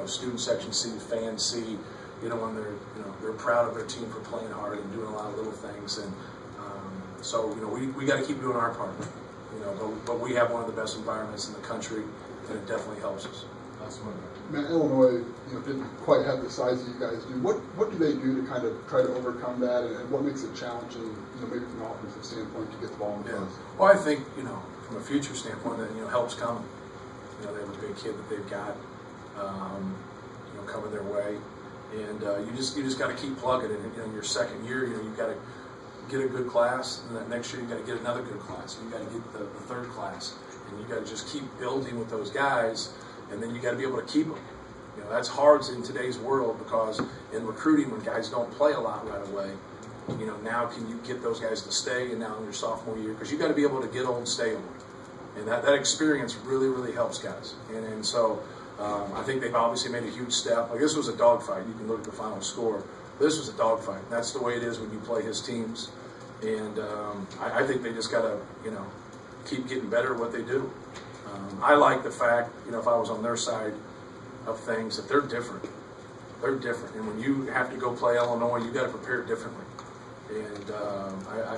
student section see, fans see, when they're proud of their team for playing hard and doing a lot of little things. And so we got to keep doing our part. But we have one of the best environments in the country, and it definitely helps us. Man, Illinois, didn't quite have the size that you guys do. What do they do to kind of try to overcome that, and what makes it challenging, maybe from an offensive standpoint, to get the ball in place? Well, I think from a future standpoint, that help's coming. They have a big kid that they've got, coming their way, and you just got to keep plugging it. In your second year, you've got to get a good class, and then next year you got to get another good class. You got to get the third class, and you got to just keep building with those guys, and then you got to be able to keep them. That's hard in today's world, because in recruiting, when guys don't play a lot right away, now can you get those guys to stay? And now in your sophomore year, because you got to be able to get old, stay old, and that experience really helps guys. And so I think they've obviously made a huge step. Like, this was a dogfight. You can look at the final score. This was a dogfight. That's the way it is when you play his teams. And I think they just got to, keep getting better at what they do. I like the fact, if I was on their side of things, that they're different. They're different. And when you have to go play Illinois, you got to prepare differently. And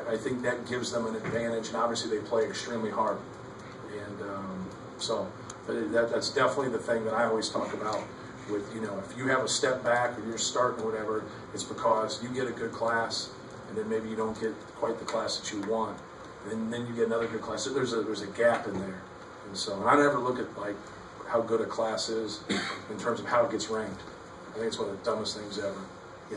I think that gives them an advantage. And obviously they play extremely hard. And so that's definitely the thing that I always talk about with, if you have a step back or you're starting or whatever, it's because you get a good class, and then maybe you don't get quite the class that you want, and then you get another good class. So there's a gap in there. And so I never look at like how good a class is in terms of how it gets ranked. I think it's one of the dumbest things ever.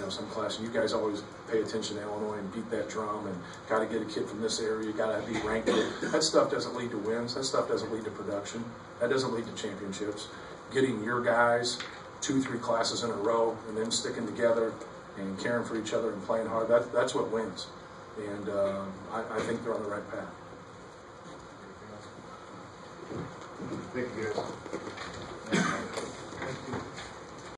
Some class, you guys always pay attention to Illinois and beat that drum, and got to get a kid from this area, you got to be ranked. That stuff doesn't lead to wins. That stuff doesn't lead to production. That doesn't lead to championships. Getting your guys 2-3 classes in a row and then sticking together and caring for each other and playing hard, that's what wins. And I think they're on the right path. Thank you, guys.